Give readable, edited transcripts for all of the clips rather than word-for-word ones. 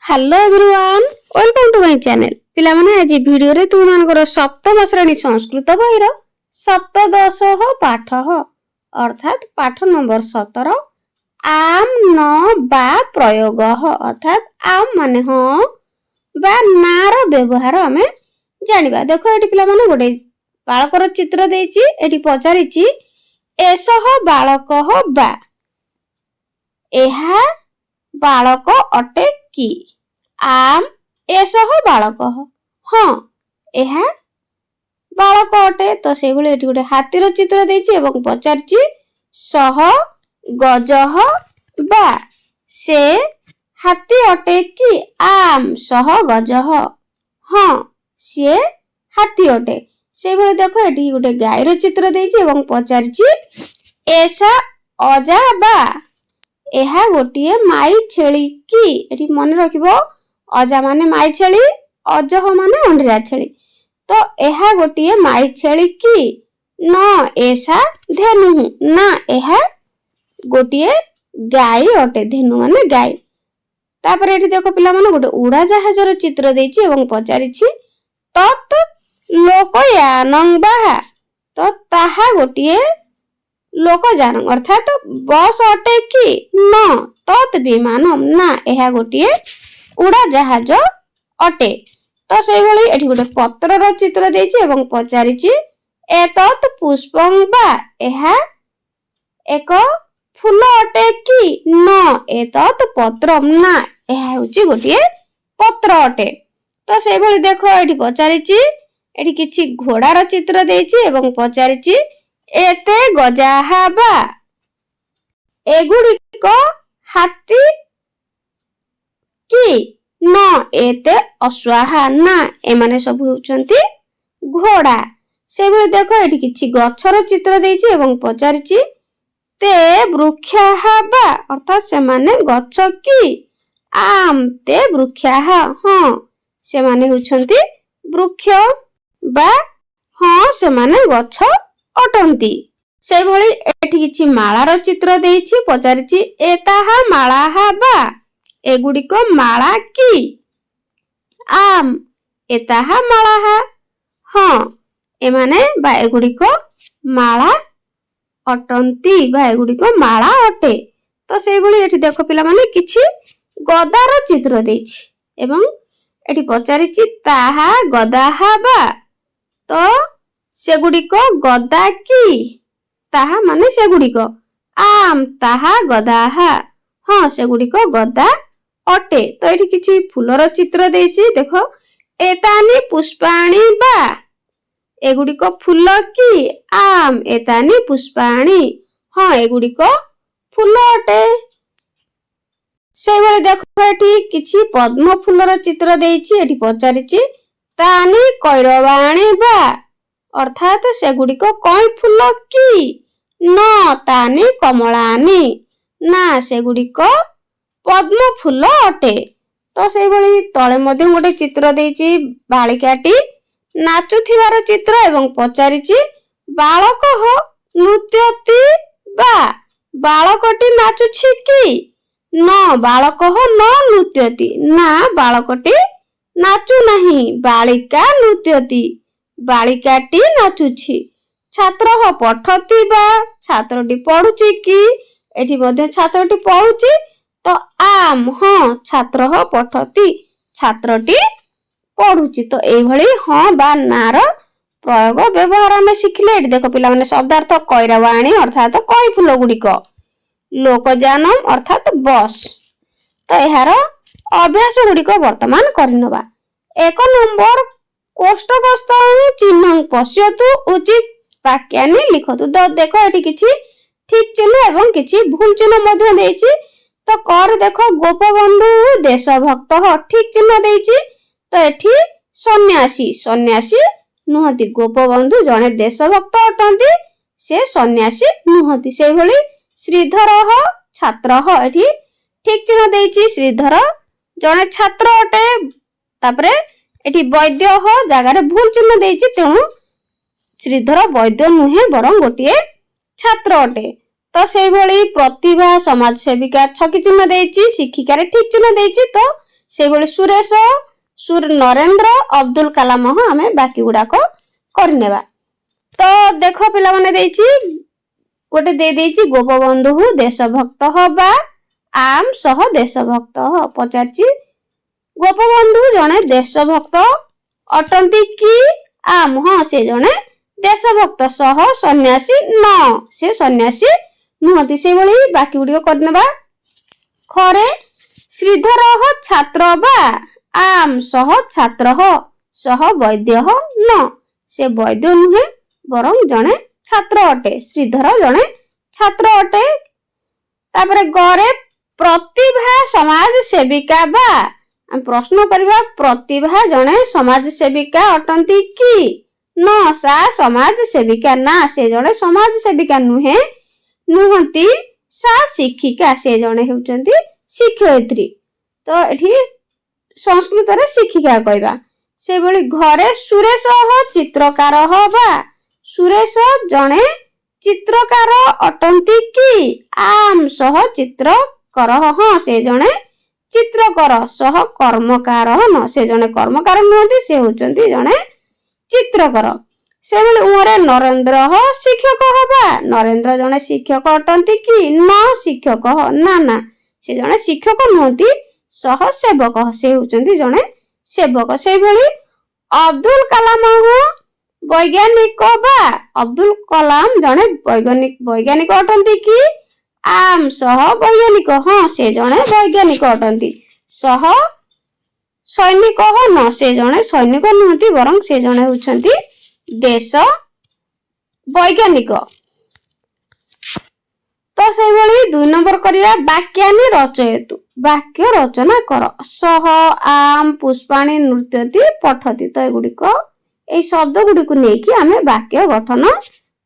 Hello everyone welcome to my channel पिला माने आज वीडियो रे तुम मानकर सप्तम श्रेणी संस्कृत बहिर सप्तदश पाठ अर्थात पाठ नंबर 17 आम न बा प्रयोग अर्थात आम माने हो बा नार व्यवहार हमें जानिबा। देखो एटी पिला माने गोटे बालकर चित्र देछि एटी पचारिछि एसह बालक बा एहा बालक अटे कि आम एसह बालक हाँ एहा बालक अटे। तो से भले एटी गोटे हाथीर चित्र देछि एवं पचारिछि सह गजह बा से हाथी अटे कि आम सह गजह हाँ से हाथी अटे। से भले देखो एटी गोटे गाईर चित्र देछि एवं पचारिछि एसा अजा बा एहा गोटिए माई छेली कि एटी मन रखिबो अजा माने माई छेली अजह माने अंडिरा छेली। तो एहा गोटिए माई छेली कि न एसा धेनु ना एहा गोटिए गाई अटे धेनु माने गाई। तापर एटी देखो पिला माने गोटे उड़ा जहाजर चित्र देछि एवं पचारिछि तत लोकयानं बा तो ताहा गोटिए लोकयान अर्थात बस अटे कि न तत् विमानम ना एहा गोटिए उड़ा जहाज अटे। तो से भली एठी गोटे पत्रर चित्र देछि एवं पचारिछि एतत् पुष्पं बा एहा एक फूल अटे कि न एतत् पत्रम ना एहा होछि गोटिए पत्र अटे। तो से भली देखो एठी पचारिछि एठी किछि घोड़ार चित्र देछि एवं पचारिछि एते गजाहा बा एगुड़िक हाथी कि न एते अश्वाहा ना एमाने सब होउछंती घोड़ा। से भली देखो एठी किछि गछर चित्र देछि एवं पचारिछि ते वृक्षाहा बा अर्थात से माने गछ कि आम ते वृक्षाहा हाँ से माने होउछंती वृक्ष बा हाँ से माने गछ अटंती। से भली एठी किछि मालार चित्र देछि पचारिछि एताहा मालाहा बा एगुड़िक माला कि आम एताहा मालाहा हाँ एमाने बा एगुड़िक माला अटंती बा एगुड़िक माला अटे। तो से भली एठी देखो पिला माने किछि गदार चित्र देछि एवं एठी पचारिछि ताहा गदाहा बा तो सेगुड़िक गदा कि ताहा माने सेगुड़िक आम ताहा गदाहा हाँ सेगुड़िक गदा अटे। तो एठी किछि फूलर चित्र देछि देखो एतानि पुष्पाणि बा एगुड़िक फूल कि आम एतानि पुष्पाणि हाँ एगुड़िक फूल अटे। से भली देखो एठी किछि पद्म फूलर चित्र देछि एठी पचारिछि तानि कैरवाणि बा अर्थात सेगुड़िक कई फूल कि न तानि कमलानि ना सेगुड़िक पद्म फूल अटे। तो से भली तळे मध्ये गोटे चित्र देछि बालिकाटी नाचुथिबार चित्र एवं पचारिछि बालक हो नृत्यति बा बालकटी नाचुछि कि न बालक हो न नृत्यति ना बालकटी नाचु नाही बालिका नृत्यति बालिकाटी नाचुछि छात्र हो पठति बा छात्रटी पढुछि कि एठी मध्ये छात्रटी पढुछि तो आम हाँ छात्र हो पठति छात्रटी पढुछि। तो एई भली हाँ बा नार प्रयोग व्यवहार हमें शिखले। एठी देखो पिला माने शब्दार्थ कैरवाणी अर्थात कई फूल गुड़िक लोकयानम अर्थात बस। तो एहार अभ्यास गुड़िक वर्तमान करिनबा। 1 नंबर कोष्ठकस्थ चिन्ह पश्यतु उचित वाक्यानि लिखतु। तो देखो एठी किछि ठीक चिन्ह एवं किछि भूल चिन्ह मध्ये देछि। तो कर देखो गोपबंधु देशभक्त हो ठीक चिन्ह देछि। तो एठी सन्यासी सन्यासी नुहति गोपबंधु जने देशभक्त अटंती से सन्यासी नुहति। से भली श्रीधर हो छात्र हो एठी ठीक चिन्ह देछि श्रीधर जने छात्र अटे। तापरे एठी वैद्य हो जगार भूल चिन्ह देछि तेणु श्रीधर वैद्य नुहे बरं गोटिए छात्र अटे। तो से भली प्रतिभा समाज सेविका छकी चिन्ह देछि शिक्षिकार ठीक चिन्ह देछि। तो ସେଇଭଳି ସୁରେଶ, ନରେନ୍ଦ୍ର, ଅବଦୁଲ କାଲାମ ଆମେ ବାକି ଗୁଡାକ କରିନେବା। ତ ଦେଖ ପିଲାମାନେ ଦେଇଛି ଗୋଟେ ଦେଇଛି ଗୋପବନ୍ଧୁ ଦେଶଭକ୍ତ ହବା ଆମ ସହ ଦେଶଭକ୍ତ ପଚାରିଛି ଗୋପବନ୍ଧୁ ଜଣେ ଦେଶଭକ୍ତ ଅଟନ୍ତି କି ଆମ? ହଁ ସେ ଜଣେ ଦେଶଭକ୍ତ। ସହ ସନ୍ନ୍ୟାସୀ ନ ସେ ସନ୍ନ୍ୟାସୀ ନୁହନ୍ତି। ସେଇଭଳି ବାକି ଗୁଡିକ କରିନେବା। ଖରେ ଶ୍ରୀଧର ଛାତ୍ର ବା ଆମ ସହ ଛାତ୍ର ସହ ବୈଦ୍ୟ ନ ସେ ବୈଦ୍ୟ ନୁହେଁ ବରଂ ଜଣେ ଛାତ୍ର ଅଟେ। ଶ୍ରୀଧର ଜଣେ ଛାତ୍ର ଅଟେ। ତାପରେ ଗରେ ପ୍ରତିଭା ସମାଜ ସେବିକା ବା ପ୍ରଶ୍ନ କରିବା ପ୍ରତିଭା ଜଣେ ସମାଜ ସେବିକା ଅଟନ୍ତି କି? ନ ସା ସମାଜ ସେବିକା ନା ସେ ଜଣେ ସମାଜ ସେବିକା ନୁହନ୍ତି। ସା ଶିକ୍ଷିକା ସେ ଜଣେ ହେଉଛନ୍ତି ଶିକ୍ଷୟିତ୍ରୀ। ତ ଏଠି ସଂସ୍କୃତରେ ଶିକ୍ଷିକା କହିବା। ସେଇଭଳି ଘରେ ସୁରେଶ ଚିତ୍ରକାର ବା ସୁରେଶ ଜଣେ ଚିତ୍ରକାର ଅଟନ୍ତି କି? ଆମ ସହ ଚିତ୍ରକର ହଁ ସେ ଜଣେ ଚିତ୍ରକର ସହ କର୍ମକାର ନ ସେ ଜଣେ କର୍ମକାର ନୁହନ୍ତି ସେ ହେଉଛନ୍ତି ଜଣେ ଚିତ୍ରକର। ସେଇଭଳି ଉଁରେ ନରେନ୍ଦ୍ର ଶିକ୍ଷକ ହବା ନରେନ୍ଦ୍ର ଜଣେ ଶିକ୍ଷକ ଅଟନ୍ତି କି? ନ ଶିକ୍ଷକ ନା ସେ ଜଣେ ଶିକ୍ଷକ ନୁହନ୍ତି ସହ ସେବକ ସେ ହେଉଛନ୍ତି ଜଣେ ସେବକ। ସେଇଭଳି ଅବଦୁଲ କାଲାମ ବୈଜ୍ଞାନିକ ବା ଅବଦୁଲ କଲାମ ଜଣେ ବୈଜ୍ଞାନିକ ଅଟନ୍ତି କି? ଆମ ସହ ବୈଜ୍ଞାନିକ ହଁ ସେ ଜଣେ ବୈଜ୍ଞାନିକ ଅଟନ୍ତି। ସହ ସୈନିକ ନ ସେ ଜଣେ ସୈନିକ ନୁହନ୍ତି ବରଂ ସେ ଜଣେ ହେଉଛନ୍ତି ଦେଶ ବୈଜ୍ଞାନିକ। ତ ସେଇଭଳି 2 ନମ୍ବର କରିବା ବାକ୍ୟାନି ରଚୟତୁ ବାକ୍ୟ ରଚନା କର। ସହ ଆମ ପୁଷ୍ପାଣୀ ନୃତ୍ୟତି ପଠତି। ତ ଏଗୁଡିକ ଏଇ ଶବ୍ଦ ଗୁଡିକୁ ନେଇକି ଆମେ ବାକ୍ୟ ଗଠନ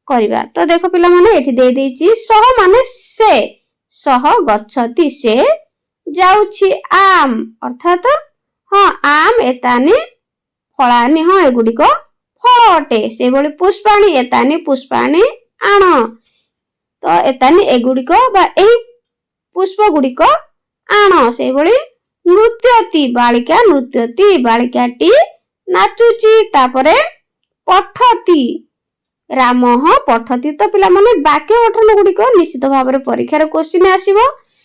କରିବା। ତ ଦେଖ ପିଲାମାନେ ଏଠି ଦେଇଛି ସହ ମାନେ ସେ ସହ ଗଚ୍ଛତି ସେ ଯାଉଛି ଆମ ଅର୍ଥାତ ହଁ ଆମ ଏତାନି ଫଳାନି ହଁ ଏଗୁଡିକ ଫଳ ଅଟେ। ସେଇଭଳି ପୁଷ୍ପାଣୀ ଏତାନି ପୁଷ୍ପାଣୀ ଆଣ। ତ ଏତାନି ଏଗୁଡିକ ବା ଏହି ପୁଷ୍ପ ଗୁଡିକ ଆଣ। ସେଇଭଳି ନୃତ୍ୟତି ବାଳିକା ନୃତ୍ୟତି ବାଳିକାଟି ନାଚୁଛି। ତାପରେ ପଠତି ରାମ ପଠତି। ତ ପିଲାମାନେ ବାକ୍ୟ ଗଠନ ଗୁଡିକ ନିଶ୍ଚିତ ଭାବରେ ପରୀକ୍ଷାରେ କ୍ୱେଶ୍ଚିନ୍ ଆସିବ।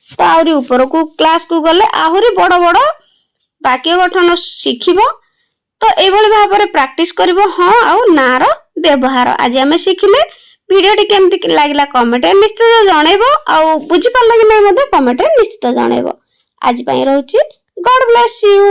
ତ ଆହୁରି ଉପରକୁ କ୍ଲାସକୁ ଗଲେ ଆହୁରି ବଡ ବଡ ବାକ୍ୟ ଗଠନ ଶିଖିବ। ତ ଏଇଭଳି ଭାବରେ ପ୍ରାକ୍ଟିସ କରିବ ହଁ ଆଉ ନା ର ବ୍ୟବହାର। ଆଜି ଆମେ ଶିଖିଲେ। ଭିଡିଓଟି କେମିତି ଲାଗିଲା କମେଣ୍ଟରେ ନିଶ୍ଚିତ ଜଣେଇବ। ଆଉ ବୁଝିପାରିଲା କି ନାହିଁ ମଧ୍ୟ କମେଣ୍ଟରେ ନିଶ୍ଚିତ ଜଣେଇବ। ଆଜି ପାଇଁ ରହୁଛି। ଗଡ୍ ବ୍ଲେସ୍ ୟୁ।